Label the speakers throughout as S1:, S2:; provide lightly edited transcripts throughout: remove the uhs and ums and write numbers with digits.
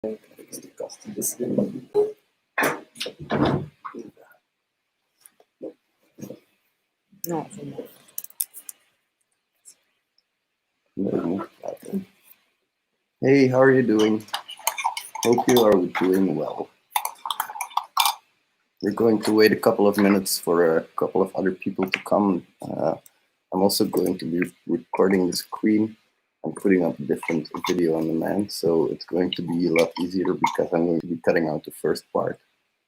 S1: Fix de kast een beetje.
S2: No, sono...
S1: Hey, how are you doing? Hope you are doing well. We're going to wait a couple of minutes for a couple of other people to come. I'm also going to be recording the screen and putting up a different video on demand, so it's going to be a lot easier because I'm going to be cutting out the first part.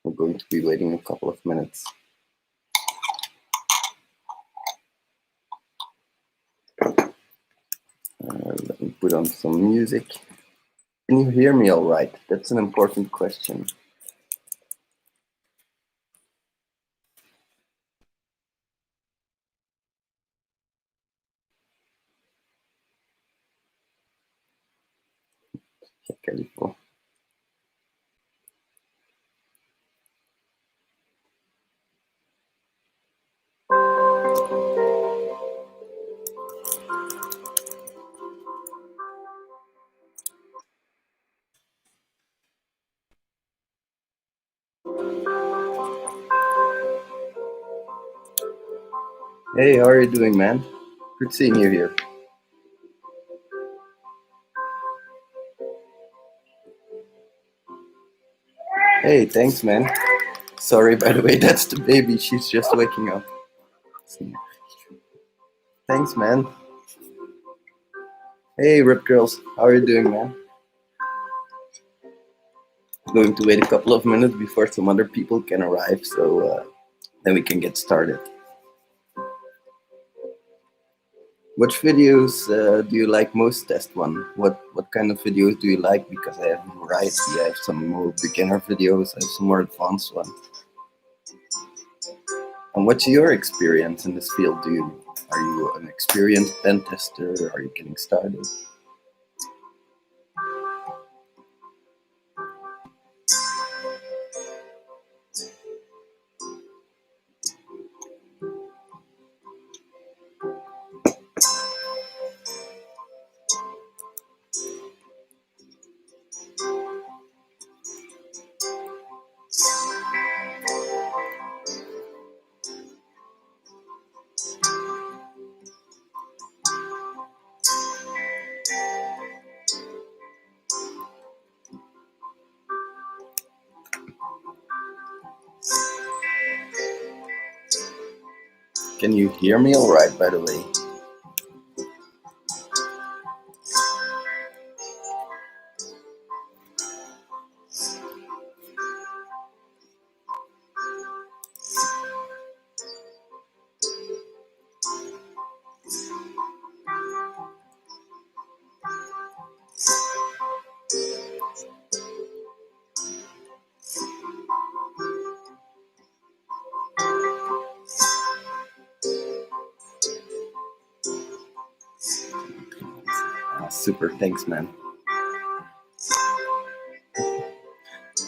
S1: We're going to be waiting a couple of minutes. Let me put on some music. Can you hear me all right? That's an important question. Careful. Hey, how are you doing, man? Good seeing you here. Hey, thanks, man. Sorry, by the way, that's the baby. She's just waking up. Thanks, man. Hey, Rip Girls. How are you doing, man? I'm going to wait a couple of minutes before some other people can arrive, so then we can get started. Which videos do you like most, test one? What kind of videos do you like? Because I have a variety. I have some more beginner videos, I have some more advanced ones. And what's your experience in this field? Are you an experienced pen tester? Are you getting started? Can you hear me all right, by the way? Super, thanks, man.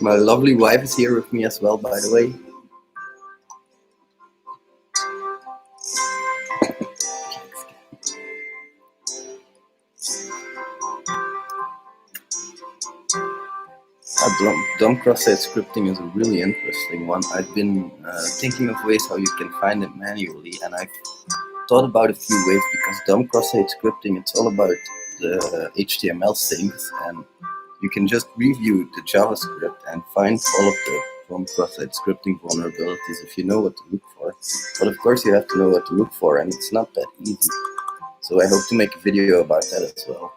S1: My lovely wife is here with me as well, by the way. Dumb cross-site scripting is a really interesting one. I've been thinking of ways how you can find it manually, and I've thought about a few ways, because dumb cross-site scripting, it's all about the HTML things, and you can just review the JavaScript and find all of the dumb cross-site scripting vulnerabilities if you know what to look for. But of course you have to know what to look for, and it's not that easy. So I hope to make a video about that as well.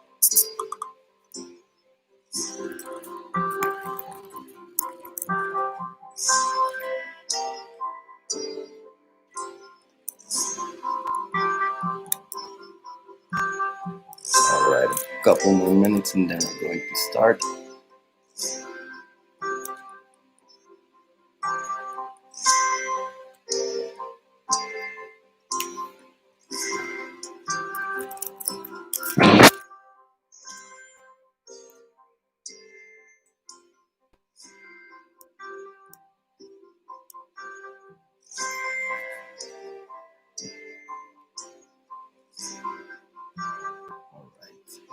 S1: Alright, a couple more minutes and then we're going to start.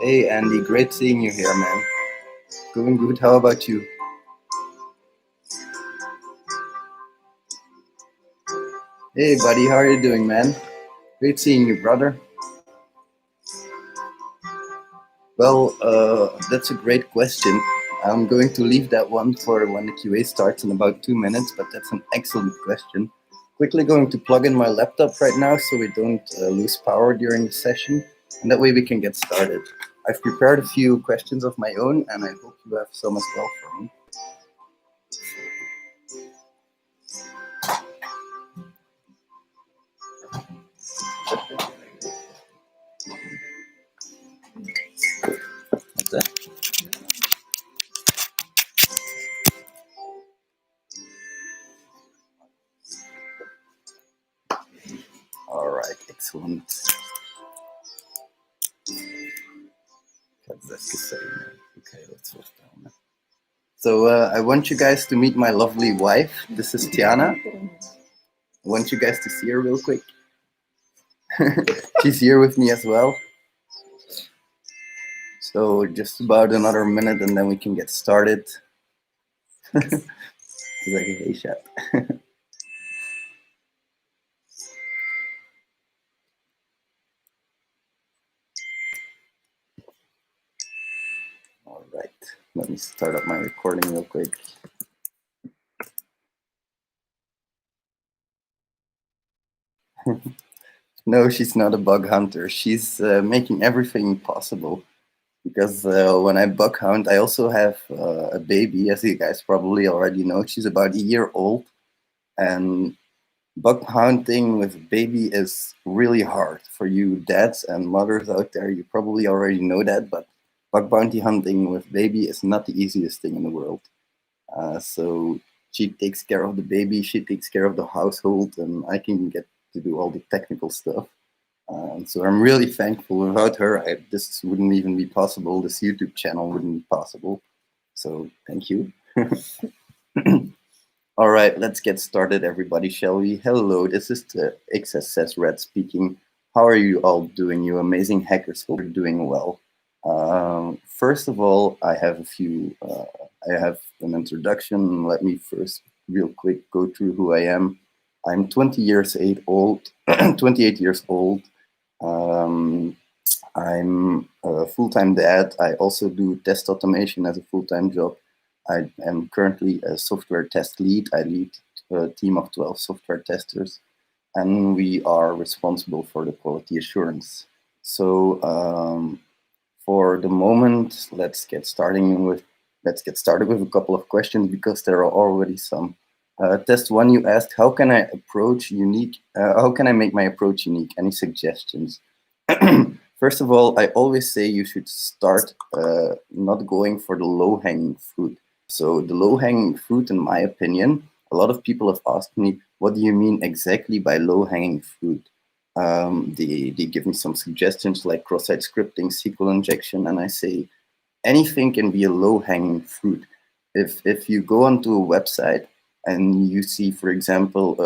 S1: Hey Andy, great seeing you here, man. Going good. How about you? Hey, buddy. How are you doing, man? Great seeing you, brother. Well, that's a great question. I'm going to leave that one for when the QA starts in about 2 minutes, but that's an excellent question. Quickly going to plug in my laptop right now so we don't lose power during the session, and that way we can get started. I've prepared a few questions of my own, and I hope you have some as well for me. What's that? All right, excellent. Okay, let's move down. So I want you guys to meet my lovely wife. This is Tiana. I want you guys to see her real quick. She's here with me as well. So just about another minute and then we can get started. It's like a hey chat. All right, let me start up my recording real quick. No, she's not a bug hunter. She's making everything possible. Because when I bug hunt, I also have a baby, as you guys probably already know. She's about a year old. And bug hunting with a baby is really hard for you dads and mothers out there. You probably already know that, but bug bounty hunting with baby is not the easiest thing in the world. So she takes care of the baby, she takes care of the household, and I can get to do all the technical stuff. So I'm really thankful. Without her, this wouldn't even be possible. This YouTube channel wouldn't be possible. So thank you. All right, let's get started, everybody, shall we? Hello, this is the thexssrat speaking. How are you all doing, you amazing hackers? Hope you're doing well. First of all, I have an introduction. Let me first real quick go through who I am. I'm 28 years old. I'm a full-time dad. I also do test automation as a full-time job. I am currently a software test lead. I lead a team of 12 software testers, and we are responsible for the quality assurance. So for the moment, let's get started with a couple of questions because there are already some. Test one, you asked, how can I make my approach unique? Any suggestions? First of all, I always say you should start not going for the low-hanging fruit. So the low-hanging fruit, in my opinion, a lot of people have asked me, what do you mean exactly by low-hanging fruit? They give me some suggestions like cross-site scripting, SQL injection, and I say anything can be a low-hanging fruit. If you go onto a website and you see, for example,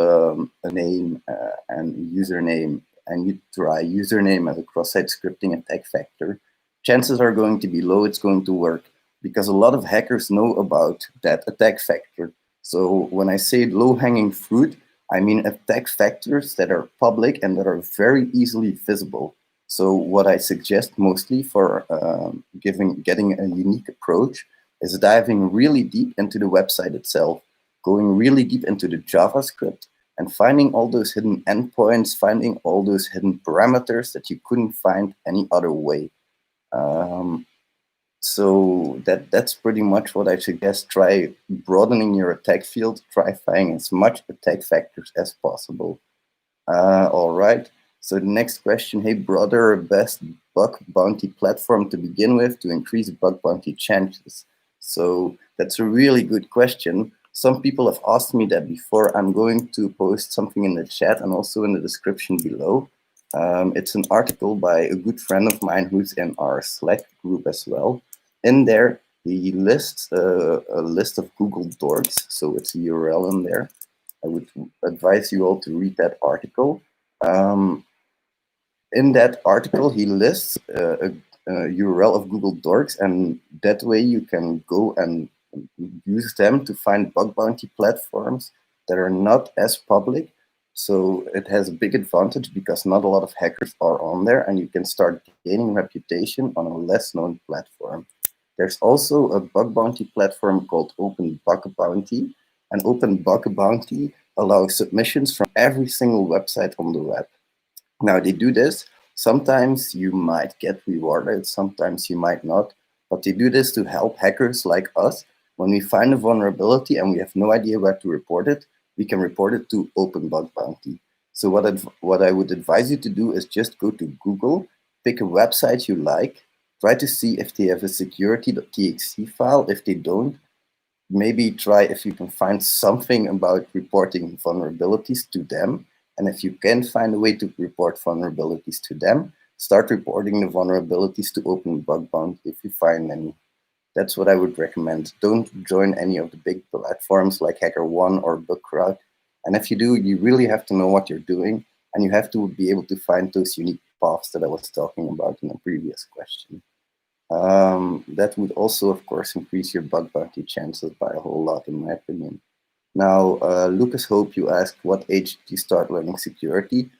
S1: a name and a username, and you try username as a cross-site scripting attack vector, chances are going to be low it's going to work because a lot of hackers know about that attack vector. So when I say low-hanging fruit, I mean attack vectors that are public and that are very easily visible. So what I suggest mostly for getting a unique approach is diving really deep into the website itself, going really deep into the JavaScript, and finding all those hidden endpoints, finding all those hidden parameters that you couldn't find any other way. So that's pretty much what I suggest. Try broadening your attack field, try finding as much attack vectors as possible. All right, so the next question, hey brother, best bug bounty platform to begin with to increase bug bounty chances? So that's a really good question. Some people have asked me that before. I'm going to post something in the chat and also in the description below. It's an article by a good friend of mine who's in our Slack group as well. In there, he lists a list of Google dorks, so it's a URL in there. I would advise you all to read that article. In that article, he lists URL of Google Docs, and that way you can go and use them to find bug bounty platforms that are not as public. So it has a big advantage because not a lot of hackers are on there, and you can start gaining reputation on a less known platform. There's also a bug bounty platform called Open Bug Bounty, and Open Bug Bounty allows submissions from every single website on the web. Now they do this. Sometimes you might get rewarded, sometimes you might not, but they do this to help hackers like us. When we find a vulnerability and we have no idea where to report it, we can report it to Open Bug Bounty. So what I would advise you to do is just go to Google, pick a website you like, try to see if they have a security.txt file. If they don't, maybe try if you can find something about reporting vulnerabilities to them. And if you can find a way to report vulnerabilities to them, start reporting the vulnerabilities to Open Bug Bounty if you find any. That's what I would recommend. Don't join any of the big platforms like HackerOne or BugCrowd. And if you do, you really have to know what you're doing, and you have to be able to find those unique paths that I was talking about in the previous question. That would also, of course, increase your bug bounty chances by a whole lot, in my opinion. Now, Lucas Hope, you asked, what age did you start learning security?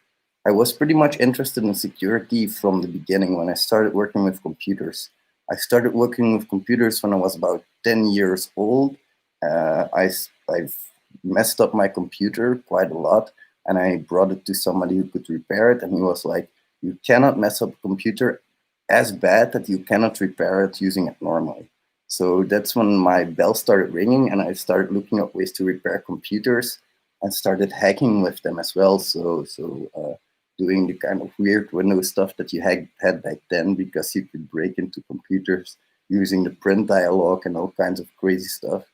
S1: I was pretty much interested in security from the beginning when I started working with computers. I started working with computers when I was about 10 years old. I've messed up my computer quite a lot, and I brought it to somebody who could repair it, and he was like, you cannot mess up a computer as bad that you cannot repair it using it normally. So that's when my bell started ringing, and I started looking up ways to repair computers and started hacking with them as well. Doing the kind of weird Windows stuff that you had back then, because you could break into computers using the print dialog and all kinds of crazy stuff.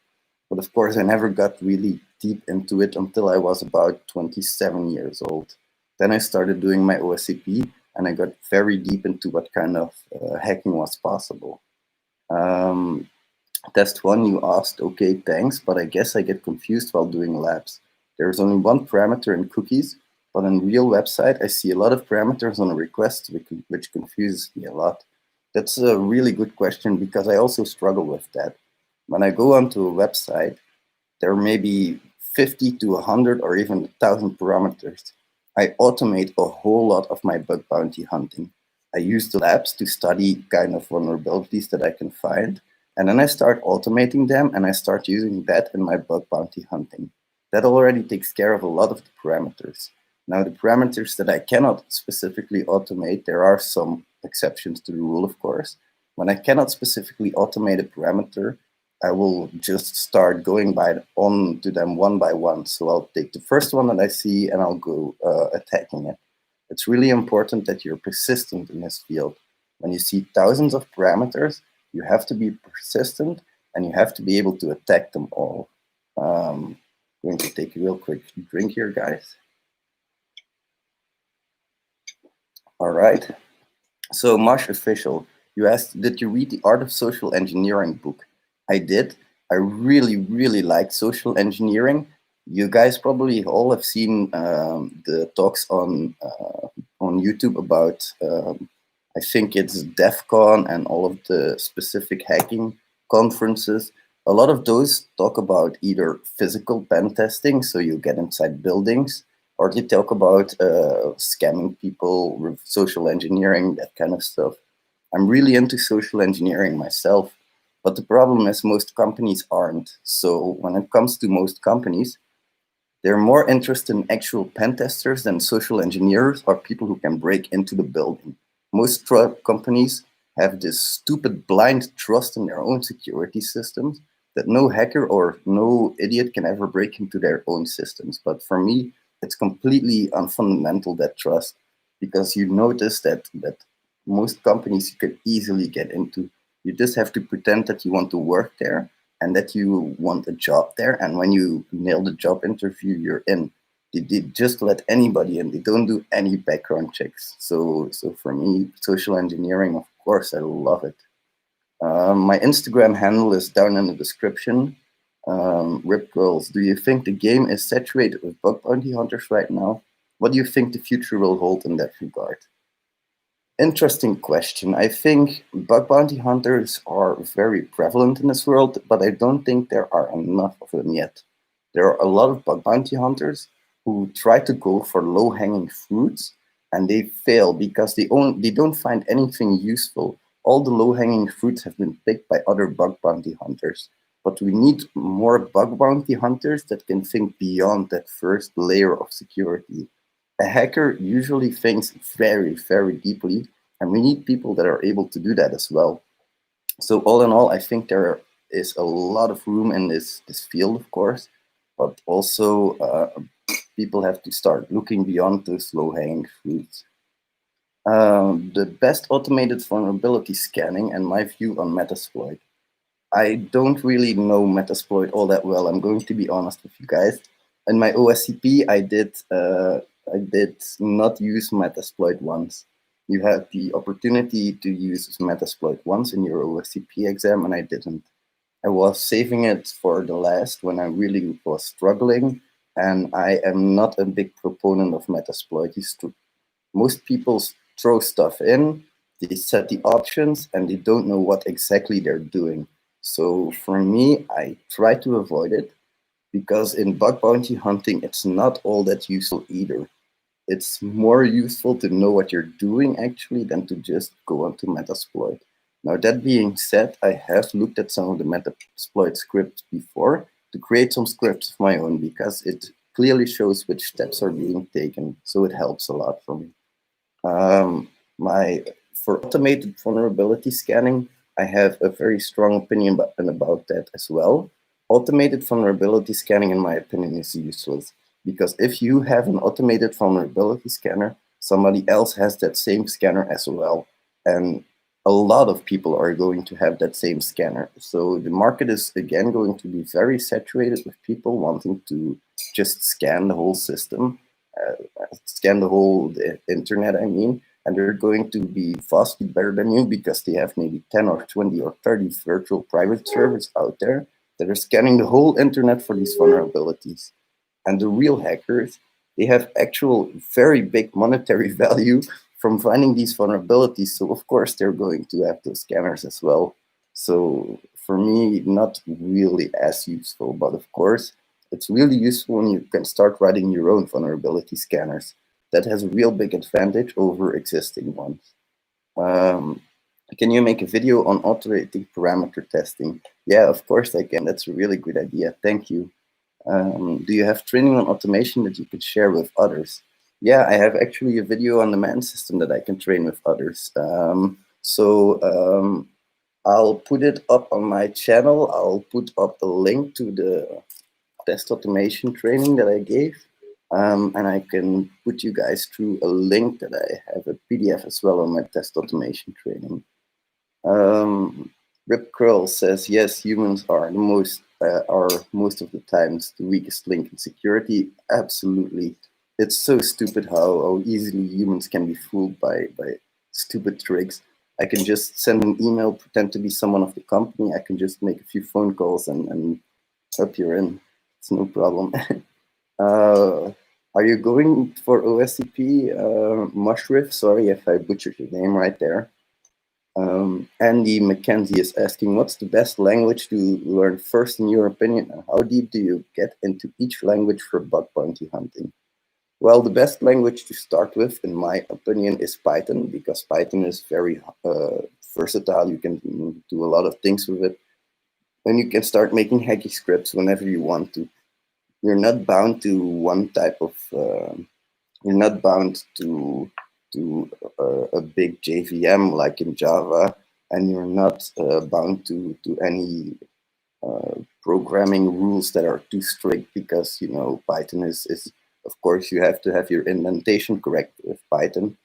S1: But of course, I never got really deep into it until I was about 27 years old. Then I started doing my OSCP, and I got very deep into what kind of hacking was possible. Test one, you asked, okay, thanks, but I guess I get confused while doing labs. There's only one parameter in cookies, but on real website, I see a lot of parameters on a request, which confuses me a lot. That's a really good question, because I also struggle with that. When I go onto a website, there may be 50 to 100 or even 1,000 parameters. I automate a whole lot of my bug bounty hunting. I use the labs to study kind of vulnerabilities that I can find, and then I start automating them, and I start using that in my bug bounty hunting. That already takes care of a lot of the parameters. Now, the parameters that I cannot specifically automate, there are some exceptions to the rule, of course. When I cannot specifically automate a parameter, I will just start going on to them one by one. So I'll take the first one that I see, and I'll go attacking it. It's really important that you're persistent in this field. When you see thousands of parameters, you have to be persistent, and you have to be able to attack them all. I'm going to take a real quick drink here, guys. All right. So, Marsh Official, you asked, did you read the Art of Social Engineering book? I did. I really, really liked social engineering. You guys probably all have seen the talks on YouTube about, I think it's DEF CON and all of the specific hacking conferences. A lot of those talk about either physical pen testing, so you get inside buildings, or they talk about scamming people with social engineering, that kind of stuff. I'm really into social engineering myself, but the problem is most companies aren't. So when it comes to most companies, they're more interested in actual pen testers than social engineers or people who can break into the building. Most companies have this stupid blind trust in their own security systems that no hacker or no idiot can ever break into their own systems. But for me, it's completely unfundamental, that trust, because you notice that most companies you can easily get into. You just have to pretend that you want to work there and that you want a job there. And when you nail the job interview, you're in. They just let anybody in. They don't do any background checks. So for me, social engineering, of course, I love it. My Instagram handle is down in the description. Rip Girls, do you think the game is saturated with bug bounty hunters right now? What do you think the future will hold in that regard? Interesting question. I think bug bounty hunters are very prevalent in this world, but I don't think there are enough of them yet. There are a lot of bug bounty hunters who try to go for low-hanging fruits, and they fail because they don't find anything useful. All the low-hanging fruits have been picked by other bug bounty hunters. But we need more bug bounty hunters that can think beyond that first layer of security. A hacker usually thinks very, very deeply, and we need people that are able to do that as well. So all in all, I think there is a lot of room in this field, of course, but also people have to start looking beyond those low-hanging fruits. The best automated vulnerability scanning and my view on Metasploit. I don't really know Metasploit all that well. I'm going to be honest with you guys. In my OSCP, I did not use Metasploit once. You had the opportunity to use Metasploit once in your OSCP exam, and I didn't. I was saving it for the last when I really was struggling, and I am not a big proponent of Metasploit. Most people throw stuff in, they set the options, and they don't know what exactly they're doing. So for me, I try to avoid it because in bug bounty hunting, it's not all that useful either. It's more useful to know what you're doing actually than to just go onto Metasploit. Now that being said, I have looked at some of the Metasploit scripts before to create some scripts of my own because it clearly shows which steps are being taken. So it helps a lot for me. For automated vulnerability scanning, I have a very strong opinion about that as well. Automated vulnerability scanning, in my opinion, is useless because if you have an automated vulnerability scanner, somebody else has that same scanner as well, and a lot of people are going to have that same scanner. So the market is again going to be very saturated with people wanting to just scan the whole system, scan the internet, I mean, and they're going to be vastly better than you because they have maybe 10 or 20 or 30 virtual private servers out there that are scanning the whole internet for these vulnerabilities. And the real hackers, they have actual very big monetary value from finding these vulnerabilities. So of course they're going to have those scanners as well. So for me, not really as useful, but of course, it's really useful when you can start writing your own vulnerability scanners. That has a real big advantage over existing ones. Can you make a video on automating parameter testing? Yeah, of course I can. That's a really good idea. Thank you. Do you have training on automation that you could share with others? Yeah, I have actually a video on the man system that I can train with others. I'll put it up on my channel. I'll put up a link to the test automation training that I gave. And I can put you guys through a link that I have a PDF as well on my test automation training. Rip Curl says, yes, humans are most of the times the weakest link in security. Absolutely. It's so stupid how easily humans can be fooled by stupid tricks. I can just send an email, pretend to be someone of the company. I can just make a few phone calls and hope you're in. It's no problem. Are you going for OSCP, Mushrif? Sorry if I butchered your name right there. Andy McKenzie is asking, what's the best language to learn first in your opinion, and how deep do you get into each language for bug bounty hunting? Well, the best language to start with, in my opinion, is Python, because Python is very versatile. You can do a lot of things with it, and you can start making hacky scripts whenever you want to. You're not bound to one type of, you're not bound to a big JVM like in Java, and you're not bound to any programming rules that are too strict because, you know, Python is of course, you have to have your indentation correct with Python,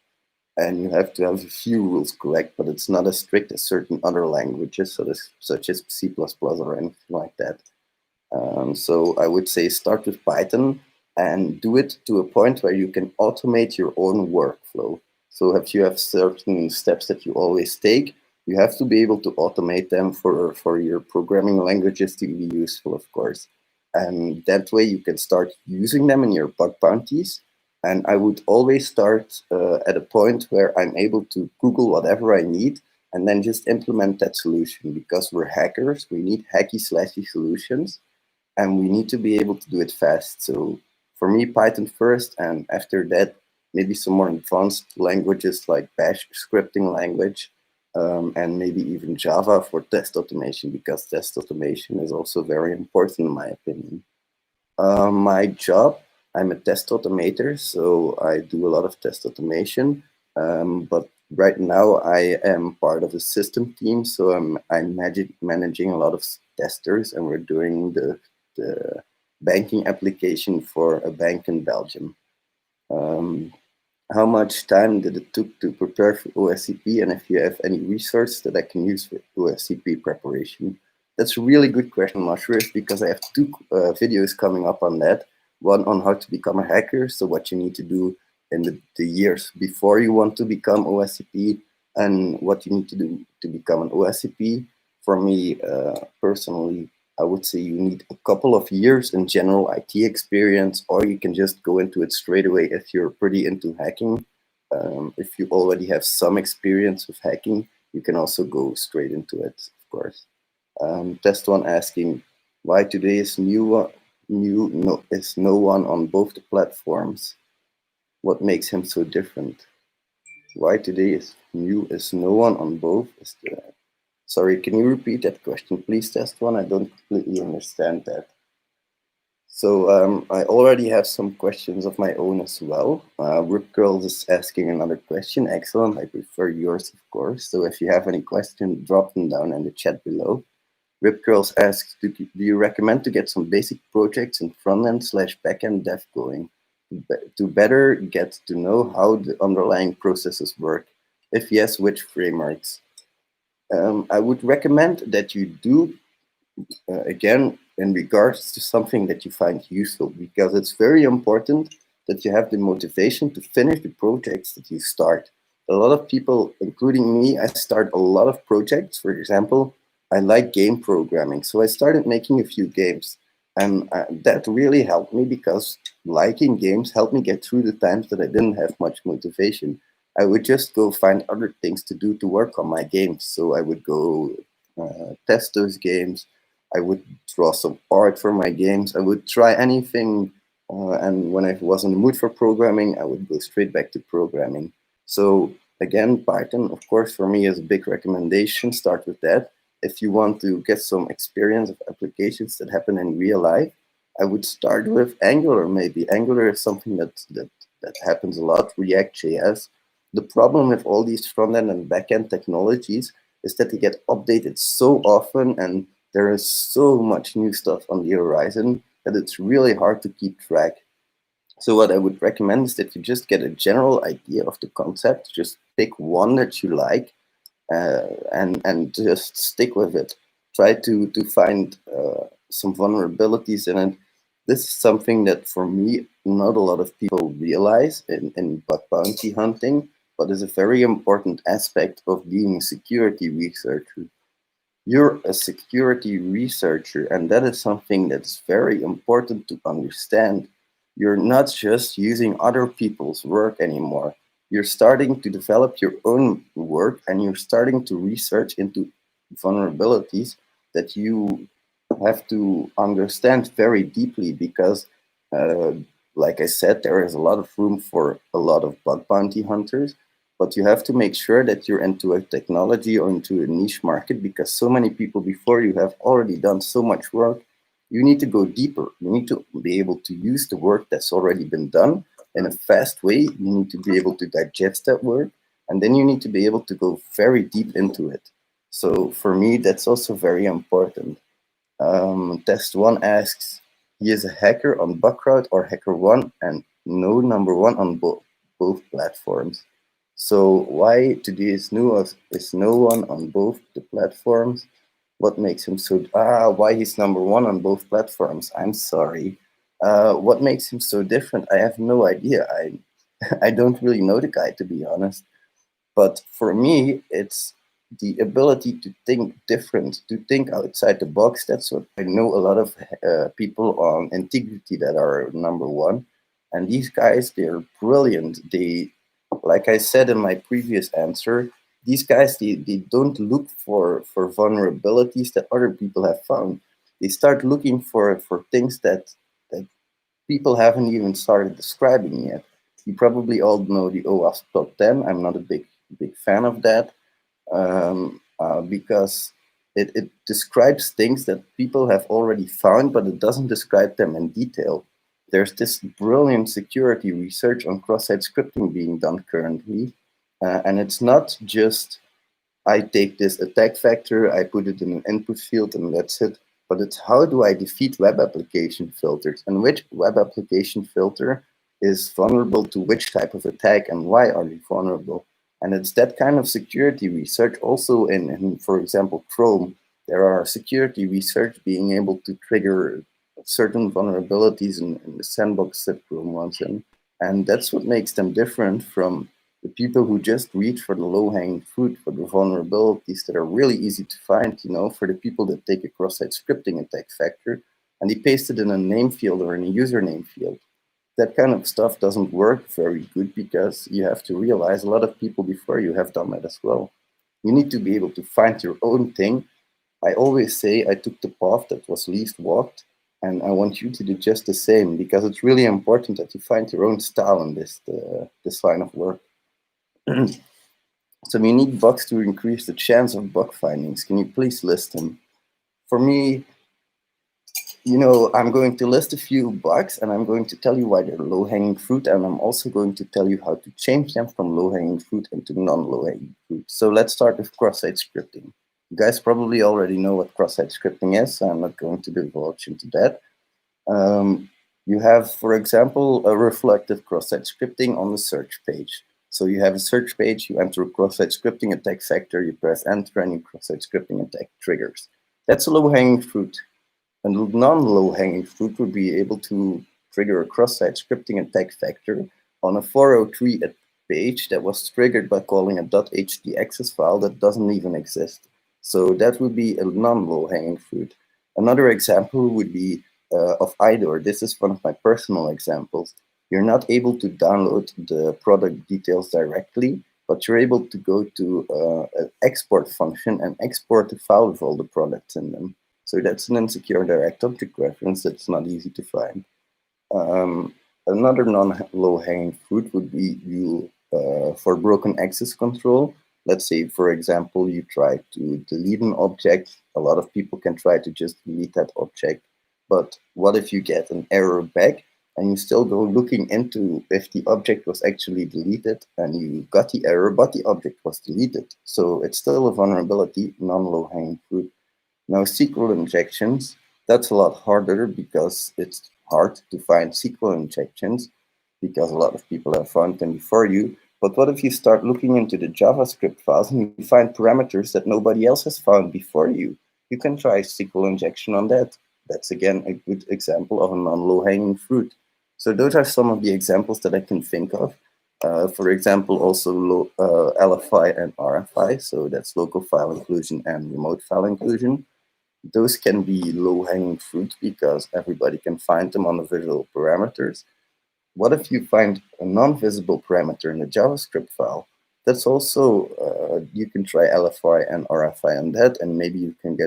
S1: and you have to have a few rules correct, but it's not as strict as certain other languages, such as C++ or anything like that. So I would say start with Python and do it to a point where you can automate your own workflow. So if you have certain steps that you always take, you have to be able to automate them for your programming languages to be useful, of course. And that way you can start using them in your bug bounties. And I would always start at a point where I'm able to Google whatever I need and then just implement that solution. Because we're hackers, we need hacky-slashy solutions, and we need to be able to do it fast. So for me, Python first, and after that, maybe some more advanced languages like Bash scripting language, and maybe even Java for test automation, because test automation is also very important in my opinion. My job, I'm a test automator, so I do a lot of test automation. But right now I am part of the system team, so I'm managing a lot of testers, and we're doing the banking application for a bank in Belgium. Um, how much time did it took to prepare for OSCP, and if you have any resource that I can use for OSCP preparation? That's a really good question, Mushrooms, because I have two videos coming up on that. One on how to become a hacker, so what you need to do in the years before you want to become OSCP, and what you need to do to become an OSCP. For me, personally, I would say you need a couple of years in general IT experience, or you can just go into it straight away if you're pretty into hacking. If you already have some experience with hacking, you can also go straight into it, of course. Test one asking why today is is no one on both the platforms. What makes him so different? Why today is no one on both? Sorry, can you repeat that question, please, test one? I don't completely understand that. So I already have some questions of my own as well. Rip Girls is asking another question. Excellent. I prefer yours, of course. So if you have any question, drop them down in the chat below. Rip Girls asks, do you recommend to get some basic projects in front-end / back-end dev going to better get to know how the underlying processes work? If yes, which frameworks? I would recommend that you do, again, in regards to something that you find useful, because it's very important that you have the motivation to finish the projects that you start. A lot of people, including me, I start a lot of projects. For example, I like game programming, so I started making a few games. And that really helped me, because liking games helped me get through the times that I didn't have much motivation. I would just go find other things to do to work on my games. So I would go test those games. I would draw some art for my games. I would try anything. And when I was in the mood for programming, I would go straight back to programming. So again, Python, of course, for me is a big recommendation. Start with that. If you want to get some experience of applications that happen in real life, I would start with Angular. Maybe Angular is something that happens a lot. React.js. The problem with all these front-end and back-end technologies is that they get updated so often, and there is so much new stuff on the horizon that it's really hard to keep track. So what I would recommend is that you just get a general idea of the concept. Just pick one that you like, and just stick with it. Try to find some vulnerabilities in it. This is something that, for me, not a lot of people realize in bug bounty hunting, but is a very important aspect of being a security researcher. You're a security researcher, and that is something that's very important to understand. You're not just using other people's work anymore. You're starting to develop your own work, and you're starting to research into vulnerabilities that you have to understand very deeply, because, uh, like I said, there is a lot of room for a lot of bug bounty hunters. But you have to make sure that you're into a technology or into a niche market, because so many people before you have already done so much work. You need to go deeper. You need to be able to use the work that's already been done in a fast way. You need to be able to digest that work, and then you need to be able to go very deep into it. So for me, that's also very important. Test one asks, he is a hacker on Buckrout or HackerOne, and no number one on both platforms. So why today is no one on both the platforms? What makes him so? Why he's number one on both platforms? I'm sorry. What makes him so different? I have no idea. I I don't really know the guy, to be honest. But for me, it's the ability to think different, to think outside the box. That's what I know. A lot of people on Intigriti that are number one. And these guys, they're brilliant. They, like I said in my previous answer, these guys, they don't look for vulnerabilities that other people have found. They start looking for things that people haven't even started describing yet. You probably all know the OWASP top 10. I'm not a big fan of that, because it describes things that people have already found, but it doesn't describe them in detail. There's this brilliant security research on cross-site scripting being done currently, and it's not just I take this attack vector, I put it in an input field, and that's it. But it's how do I defeat web application filters, and which web application filter is vulnerable to which type of attack, and why are they vulnerable? And it's that kind of security research also in for example, Chrome. There are security research being able to trigger certain vulnerabilities in the sandbox that Chrome wants in. And that's what makes them different from the people who just reach for the low-hanging fruit, for the vulnerabilities that are really easy to find, for the people that take a cross-site scripting attack vector and they paste it in a name field or in a username field. That kind of stuff doesn't work very good because you have to realize a lot of people before you have done that as well. You need to be able to find your own thing. I always say I took the path that was least walked, and I want you to do just the same because it's really important that you find your own style in this line of work. Some unique bugs to increase the chance of bug findings. Can you please list them? For me, I'm going to list a few bugs and I'm going to tell you why they're low-hanging fruit, and I'm also going to tell you how to change them from low-hanging fruit into non-low-hanging fruit. So let's start with cross-site scripting. You guys probably already know what cross-site scripting is, so I'm not going to divulge into that. You have, for example, a reflected cross-site scripting on the search page. So you have a search page, you enter a cross-site scripting attack vector, you press enter, and your cross-site scripting attack triggers. That's a low-hanging fruit. And non-low-hanging fruit would be able to trigger a cross-site scripting attack vector on a 403 page that was triggered by calling a .htaccess file that doesn't even exist. So that would be a non-low-hanging fruit. Another example would be of IDOR. This is one of my personal examples. You're not able to download the product details directly, but you're able to go to an export function and export the file with all the products in them. So that's an insecure direct object reference that's not easy to find. Another non-low-hanging fruit would be for broken access control. Let's say, for example, you try to delete an object. A lot of people can try to just delete that object. But what if you get an error back and you still go looking into if the object was actually deleted and you got the error, but the object was deleted? So it's still a vulnerability, non-low-hanging fruit. Now, SQL injections, that's a lot harder because it's hard to find SQL injections because a lot of people have found them before you. But what if you start looking into the JavaScript files and you find parameters that nobody else has found before you? You can try SQL injection on that. That's, again, a good example of a non-low-hanging fruit. So those are some of the examples that I can think of. For example, also LFI and RFI, so that's local file inclusion and remote file inclusion. Those can be low-hanging fruit because everybody can find them on the visual parameters. What if you find a non-visible parameter in a JavaScript file? That's also, you can try LFI and RFI on that, and maybe you can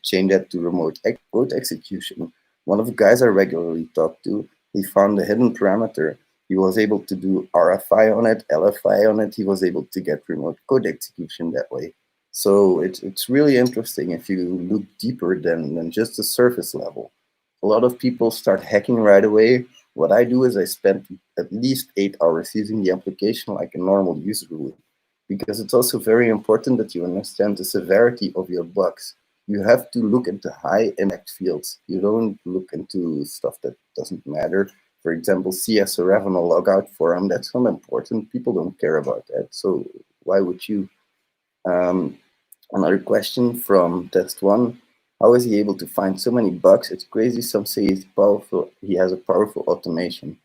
S1: change that to remote code execution. One of the guys I regularly talk to, he found a hidden parameter. He was able to do RFI on it, LFI on it. He was able to get remote code execution that way. So it's really interesting if you look deeper than just the surface level. A lot of people start hacking right away. What I do is I spend at least 8 hours using the application like a normal user would, because it's also very important that you understand the severity of your bugs. You have to look into high impact fields. You don't look into stuff that doesn't matter. For example, CSRF on a logout forum, that's not important. People don't care about that. So why would you? Another question from test one. How is he able to find so many bugs? It's crazy. Some say he's powerful. He has a powerful automation.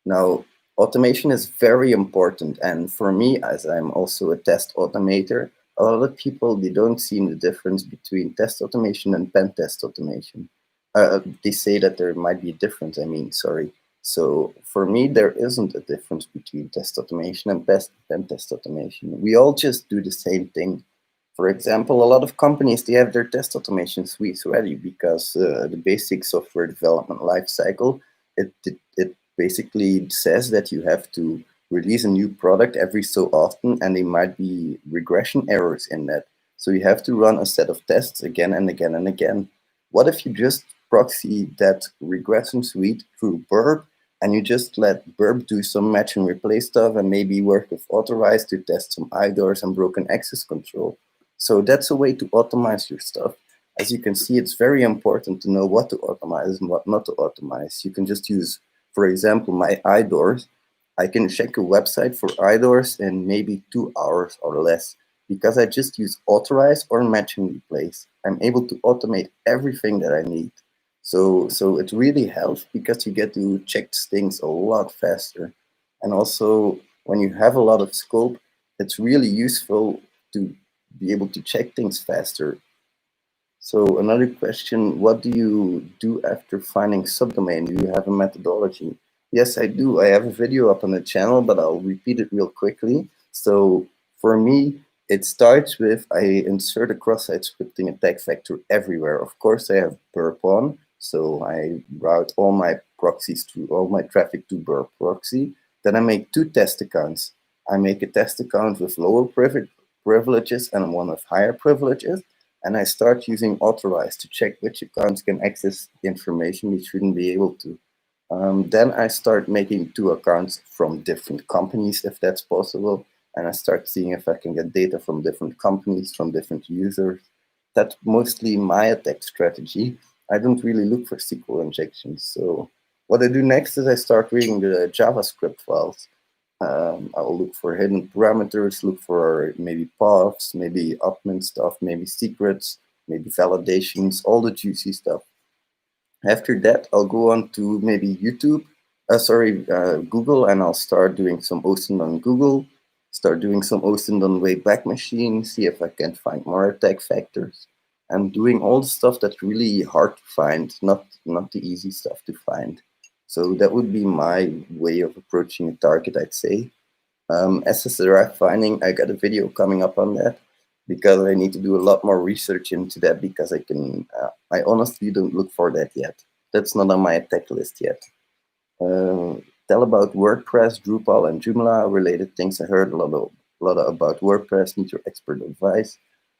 S1: Now, automation is very important. And for me, as I'm also a test automator, a lot of people, they don't see the difference between test automation and pen test automation. They say that there might be a difference, sorry. So for me, there isn't a difference between test automation and pen test automation. We all just do the same thing. For example, a lot of companies, they have their test automation suites ready because the basic software development lifecycle, it basically says that you have to release a new product every so often, and there might be regression errors in that. So you have to run a set of tests again and again and again. What if you just proxy that regression suite through Burp, and you just let Burp do some match and replace stuff and maybe work with Authorize to test some IDORs and broken access control? So that's a way to automate your stuff. As you can see, it's very important to know what to automate and what not to automate. You can just use, for example, my IDORs. I can check a website for IDORs in maybe 2 hours or less because I just use authorize or match and replace. I'm able to automate everything that I need. So it really helps because you get to check things a lot faster. And also, when you have a lot of scope, it's really useful to be able to check things faster. So another question, what do you do after finding subdomain? Do you have a methodology? Yes, I do. I have a video up on the channel, but I'll repeat it real quickly. So for me, it starts with I insert a cross-site scripting attack vector everywhere. Of course, I have burp on, so I route all my proxies to all my traffic to burp proxy. Then I make 2 test accounts. I make a test account with lower privileges and one with higher privileges. And I start using authorize to check which accounts can access information we shouldn't be able to. Then I start making 2 accounts from different companies, if that's possible. And I start seeing if I can get data from different companies, from different users. That's mostly my attack strategy. I don't really look for SQL injections. So what I do next is I start reading the JavaScript files. I'll look for hidden parameters, look for maybe paths, maybe admin stuff, maybe secrets, maybe validations, all the juicy stuff. After that, I'll go on to maybe Google, and I'll start doing some OSINT on Google, start doing some OSINT on Wayback Machine, see if I can find more attack factors. I'm doing all the stuff that's really hard to find, not the easy stuff to find. So that would be my way of approaching a target, I'd say. SSRF finding, I got a video coming up on that because I need to do a lot more research into that because I honestly don't look for that yet. That's not on my attack list yet. Tell about WordPress, Drupal, and Joomla related things. I heard a lot about WordPress, need your expert advice.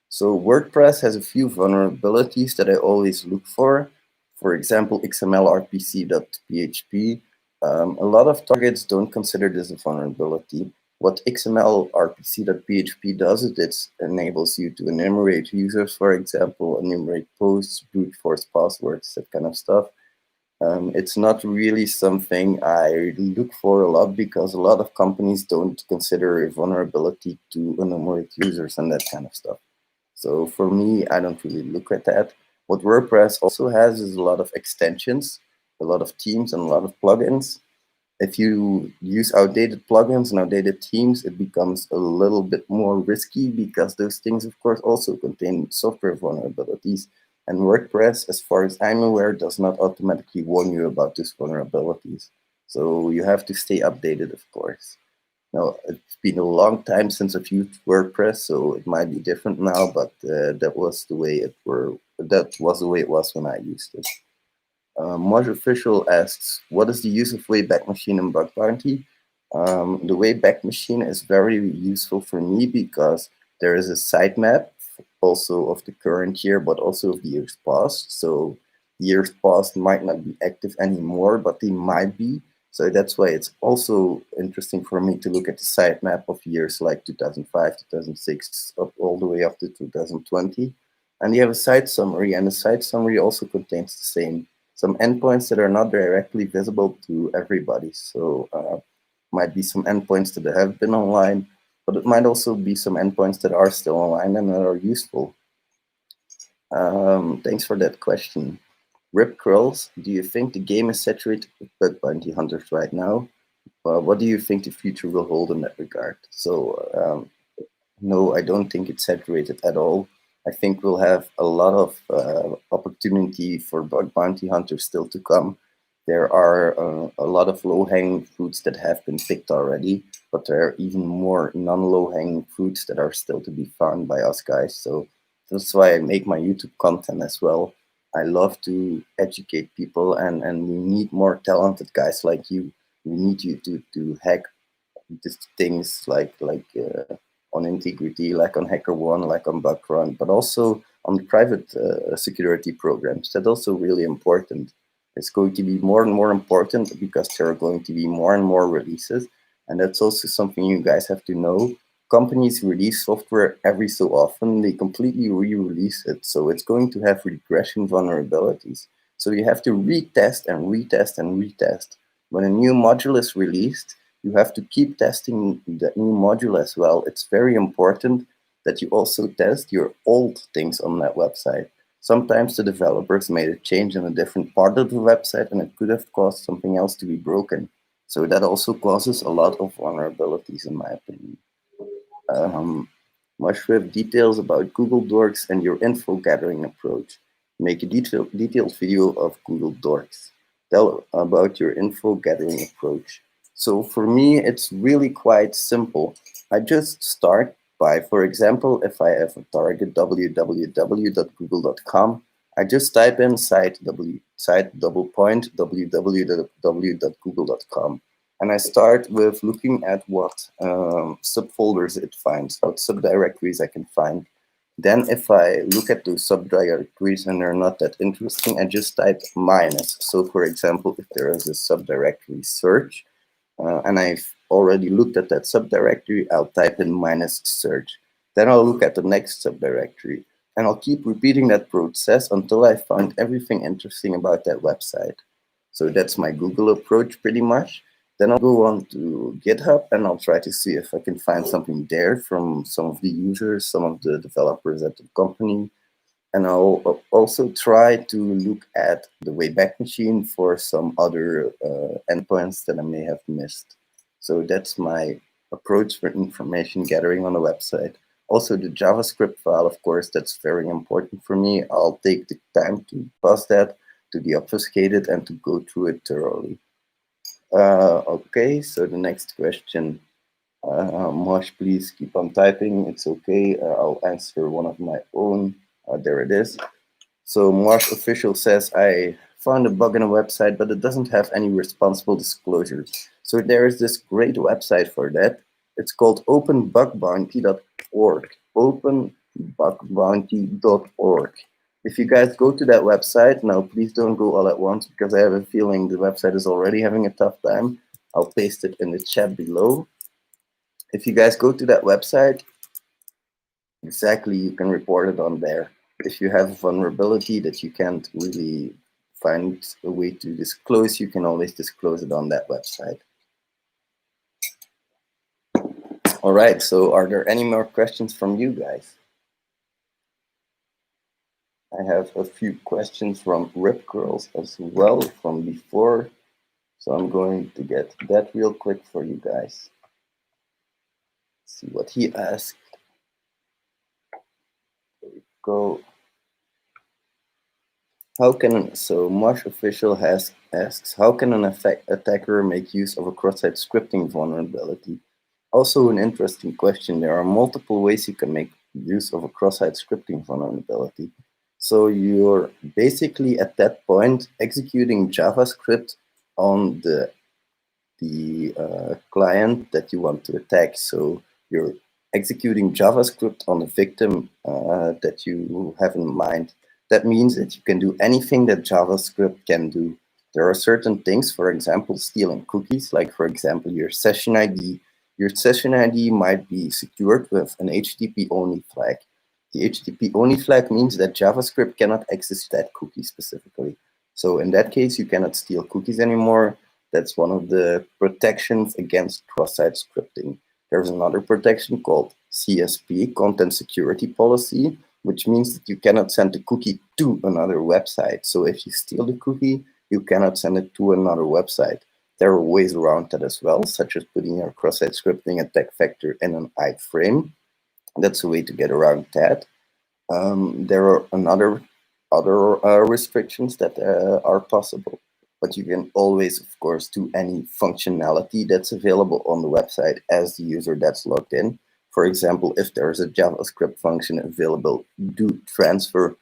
S1: So WordPress has a few vulnerabilities that I always look for. For example, XML-RPC.php. A lot of targets don't consider this a vulnerability. What XML-RPC.php does is it enables you to enumerate users, for example, enumerate posts, brute force passwords, that kind of stuff. It's not really something I look for a lot because a lot of companies don't consider a vulnerability to enumerate users and that kind of stuff. So for me, I don't really look at that. What WordPress also has is a lot of extensions, a lot of themes, and a lot of plugins. If you use outdated plugins and outdated themes, it becomes a little bit more risky because those things, of course, also contain software vulnerabilities. And WordPress, as far as I'm aware, does not automatically warn you about these vulnerabilities. So you have to stay updated, of course. Now, it's been a long time since I've used WordPress, so it might be different now, but that was the way it was when I used it. Marge Official asks, what is the use of Wayback Machine and Bug Bounty? The Wayback Machine is very useful for me because there is a sitemap also of the current year, but also of the years past. So years past might not be active anymore, but they might be. So that's why it's also interesting for me to look at the sitemap of years like 2005, 2006, up all the way up to 2020. And you have a site summary, and the site summary also contains some endpoints that are not directly visible to everybody. So might be some endpoints that have been online, but it might also be some endpoints that are still online and that are useful. Thanks for that question. Rip Curls, do you think the game is saturated with bug bounty hunters right now? What do you think the future will hold in that regard? So no, I don't think it's saturated at all. I think we'll have a lot of opportunity for bug bounty hunters still to come. There are a lot of low-hanging fruits that have been picked already, but there are even more non-low-hanging fruits that are still to be found by us guys. So that's why I make my YouTube content as well. I love to educate people, and we need more talented guys like you. We need you to hack these things on Intigriti, like on HackerOne, like on Buckrun, but also on private security programs. That's also really important. It's going to be more and more important because there are going to be more and more releases. And that's also something you guys have to know. Companies release software every so often, they completely re-release it. So it's going to have regression vulnerabilities. So you have to retest and retest and retest. When a new module is released, you have to keep testing the new module as well. It's very important that you also test your old things on that website. Sometimes the developers made a change in a different part of the website and it could have caused something else to be broken. So that also causes a lot of vulnerabilities in my opinion. Much with details about Google Docs and your info gathering approach. Make a detailed video of Google Docs. Tell about your info gathering approach. So for me, it's really quite simple. I just start by, for example, if I have a target www.google.com, I just type in site double point www.google.com. And I start with looking at what subfolders it finds, what subdirectories I can find. Then if I look at those subdirectories and they're not that interesting, I just type minus. So for example, if there is a subdirectory search, and I've already looked at that subdirectory, I'll type in minus search. Then I'll look at the next subdirectory. And I'll keep repeating that process until I find everything interesting about that website. So that's my Google approach pretty much. Then I'll go on to GitHub and I'll try to see if I can find something there from some of the users, some of the developers at the company. And I'll also try to look at the Wayback Machine for some other endpoints that I may have missed. So that's my approach for information gathering on a website. Also, the JavaScript file, of course, that's very important for me. I'll take the time to pass that, to deobfuscate it, and to go through it thoroughly. Okay, so the next question. Mosh, please keep on typing. It's okay. I'll answer one of my own. There it is. So Mosh Official says, I found a bug in a website, but it doesn't have any responsible disclosures. So there is this great website for that. It's called openbugbounty.org. Openbugbounty.org. If you guys go to that website, now please don't go all at once because I have a feeling the website is already having a tough time. I'll paste it in the chat below. If you guys go to that website, exactly, you can report it on there. If you have a vulnerability that you can't really find a way to disclose, you can always disclose it on that website. All right, so are there any more questions from you guys? I have a few questions from Rip Girls as well from before. So I'm going to get that real quick for you guys. Let's see what he asked. There we go. How can, so Mosh Official asks, how can an attacker make use of a cross-site scripting vulnerability? Also an interesting question. There are multiple ways you can make use of a cross-site scripting vulnerability. So you're basically at that point executing JavaScript on the client that you want to attack. So you're executing JavaScript on the victim that you have in mind. That means that you can do anything that JavaScript can do. There are certain things, for example, stealing cookies, like for example, your session ID. Your session ID might be secured with an HTTP only flag. The HTTP only flag means that JavaScript cannot access that cookie specifically. So in that case, you cannot steal cookies anymore. That's one of the protections against cross-site scripting. There's another protection called CSP, Content Security Policy, which means that you cannot send the cookie to another website. So if you steal the cookie, you cannot send it to another website. There are ways around that as well, such as putting your cross-site scripting attack vector in an iframe. That's a way to get around that. There are other restrictions that are possible. but you can always, of course, do any functionality that's available on the website as the user that's logged in. For example, if there's a JavaScript function available, do transfer,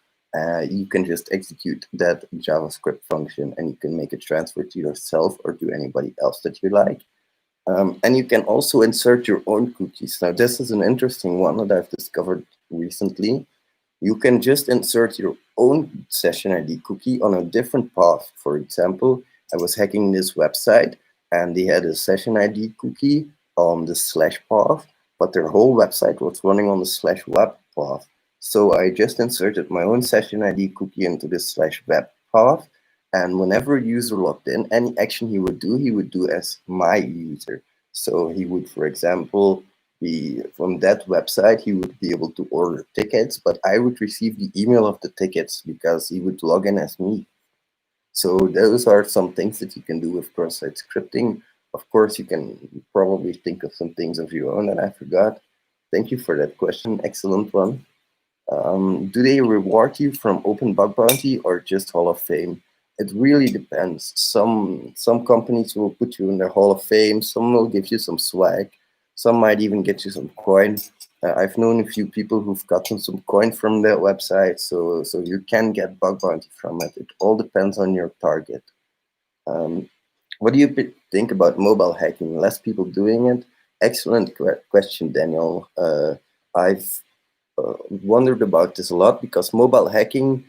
S1: you can just execute that JavaScript function and you can make a transfer to yourself or to anybody else that you like. And you can also insert your own cookies. Now, this is an interesting one that I've discovered recently. You can just insert your own session ID cookie on a different path. For example, I was hacking this website and they had a session ID cookie on the slash path, but their whole website was running on the slash web path. So I just inserted my own session ID cookie into this slash web path. And whenever a user logged in, any action he would do as my user. So he would, for example, from that website, he would be able to order tickets, but I would receive the email of the tickets because he would log in as me. So those are some things that you can do with cross-site scripting. Of course, you can probably think of some things of your own that I forgot. Thank you for that question. Excellent one. Do they reward you from Open Bug Bounty or just Hall of Fame? It really depends. Some companies will put you in their Hall of Fame. Some will give you some swag. Some might even get you some coin. I've known a few people who've gotten some coin from their website, so you can get bug bounty from it. It all depends on your target. What do you think about mobile hacking? Less people doing it? Excellent question, Daniel. I've wondered about this a lot because mobile hacking,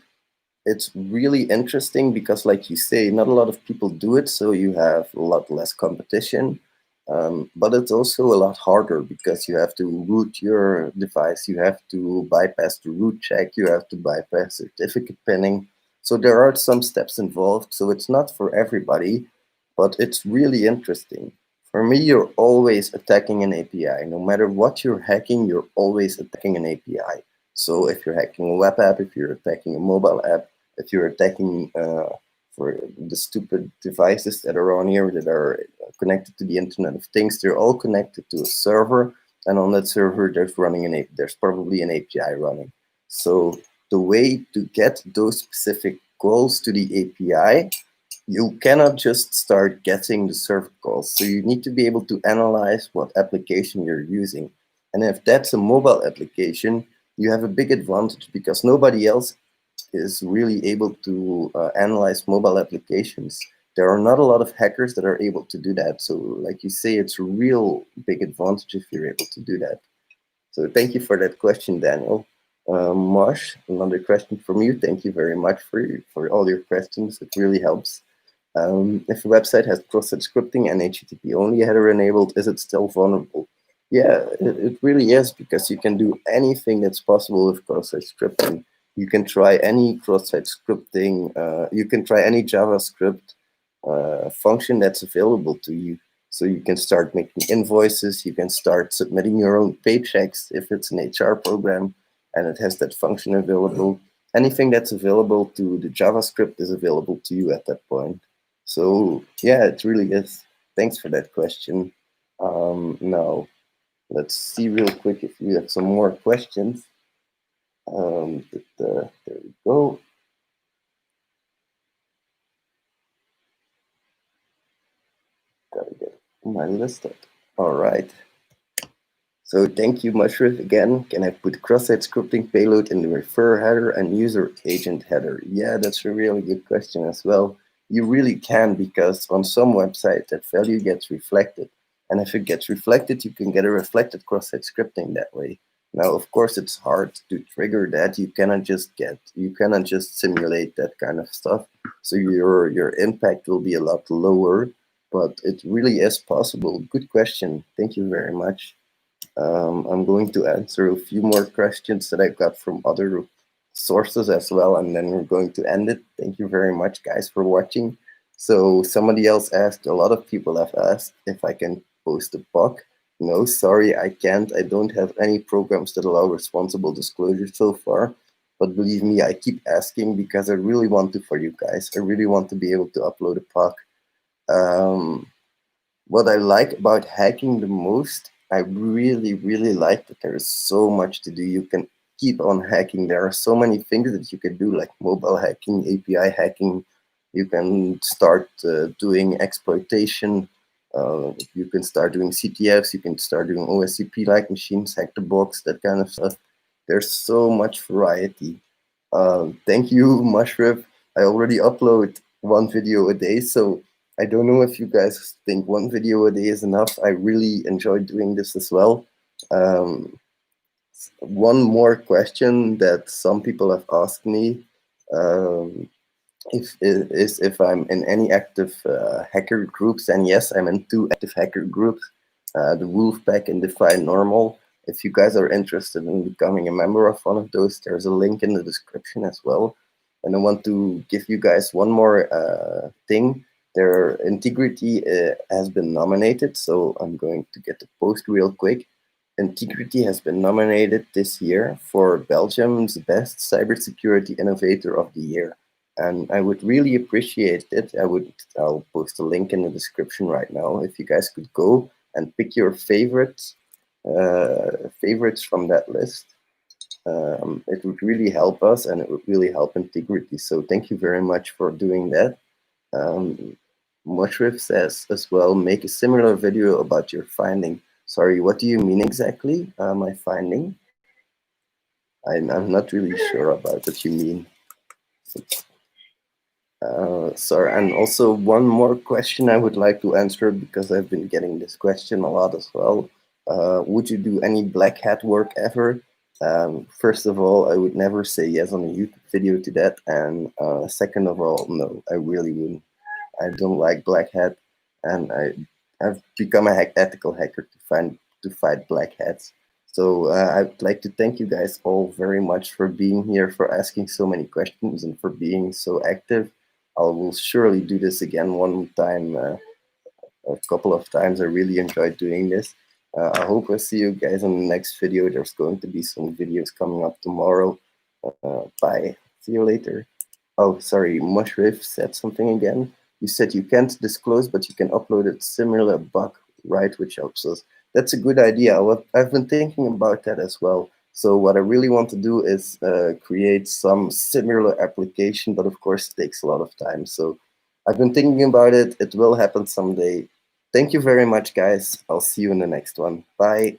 S1: it's really interesting because, like you say, not a lot of people do it, so you have a lot less competition. But it's also a lot harder because you have to root your device, you have to bypass the root check, you have to bypass certificate pinning. So there are some steps involved. So it's not for everybody, but it's really interesting. For me, you're always attacking an API. No matter what you're hacking, you're always attacking an API. So if you're hacking a web app, if you're attacking a mobile app, if you're attacking for the stupid devices that are on here that are connected to the Internet of Things, they're all connected to a server, and on that server there's probably an API running. So the way to get those specific calls to the API, you cannot just start getting the server calls. So you need to be able to analyze what application you're using. And if that's a mobile application, you have a big advantage because nobody else is really able to analyze mobile applications. There are not a lot of hackers that are able to do that. So like you say, it's a real big advantage if you're able to do that. So thank you for that question, Daniel. Marsh, another question from you. Thank you very much for all your questions. It really helps. If a website has cross-site scripting and HTTP only header enabled, is it still vulnerable? Yeah, it really is, because you can do anything that's possible with cross-site scripting. You can try any cross-site scripting, you can try any JavaScript function that's available to you. So you can start making invoices, you can start submitting your own paychecks if it's an HR program and it has that function available. Anything that's available to the JavaScript is available to you at that point. So yeah, it really is. Thanks for that question. Now, let's see real quick if we have some more questions. There we go. Gotta get my list up. All right. So thank you, Mushroof. Again, can I put cross-site scripting payload in the refer header and user agent header? Yeah, that's a really good question as well. You really can, because on some websites that value gets reflected. And if it gets reflected, you can get a reflected cross-site scripting that way. Now, of course, it's hard to trigger that. You cannot just simulate that kind of stuff. So your impact will be a lot lower, but it really is possible. Good question. Thank you very much. I'm going to answer a few more questions that I got from other sources as well, and then we're going to end it. Thank you very much, guys, for watching. So somebody else asked, a lot of people have asked if I can post a bug. No, sorry, I can't. I don't have any programs that allow responsible disclosure so far. But believe me, I keep asking because I really want to for you guys. I really want to be able to upload a bug. What I like about hacking the most, I really, really like that there is so much to do. You can keep on hacking. There are so many things that you can do, like mobile hacking, API hacking, You can start doing exploitation. You can start doing CTFs. You can start doing OSCP-like machines, hack the box, that kind of stuff. There's so much variety. Thank you, Mushroom. I already upload one video a day, so I don't know if you guys think one video a day is enough. I really enjoy doing this as well. One more question that some people have asked me is if I'm in any active hacker groups, and yes, I'm in 2 active hacker groups, the Wolfpack and Defy Normal. If you guys are interested in becoming a member of one of those, there's a link in the description as well. And I want to give you guys one more thing. Their Intigriti has been nominated, so I'm going to get the post real quick. Intigriti has been nominated this year for Belgium's Best Cybersecurity Innovator of the Year. And I would really appreciate it. I'll post a link in the description right now. If you guys could go and pick your favorites from that list, it would really help us, and it would really help Intigriti. So thank you very much for doing that. Mushrif says as well, make a similar video about your finding. Sorry, what do you mean exactly? My finding? I'm not really sure about what you mean. Sorry, and also one more question I would like to answer, because I've been getting this question a lot as well. Would you do any black hat work ever? First of all, I would never say yes on a YouTube video to that, and second of all, no, I really wouldn't. I don't like black hat, and I've become a ethical hacker to fight black hats. So I'd like to thank you guys all very much for being here, for asking so many questions, and for being so active. I will surely do this again one time, a couple of times. I really enjoyed doing this. I hope I see you guys in the next video. There's going to be some videos coming up tomorrow. Bye. See you later. Oh, sorry, Mushrif said something again. You said you can't disclose, but you can upload a similar bug, right, which helps us. That's a good idea. I've been thinking about that as well. So what I really want to do is create some similar application, but of course it takes a lot of time. So I've been thinking about it. It will happen someday. Thank you very much, guys. I'll see you in the next one. Bye.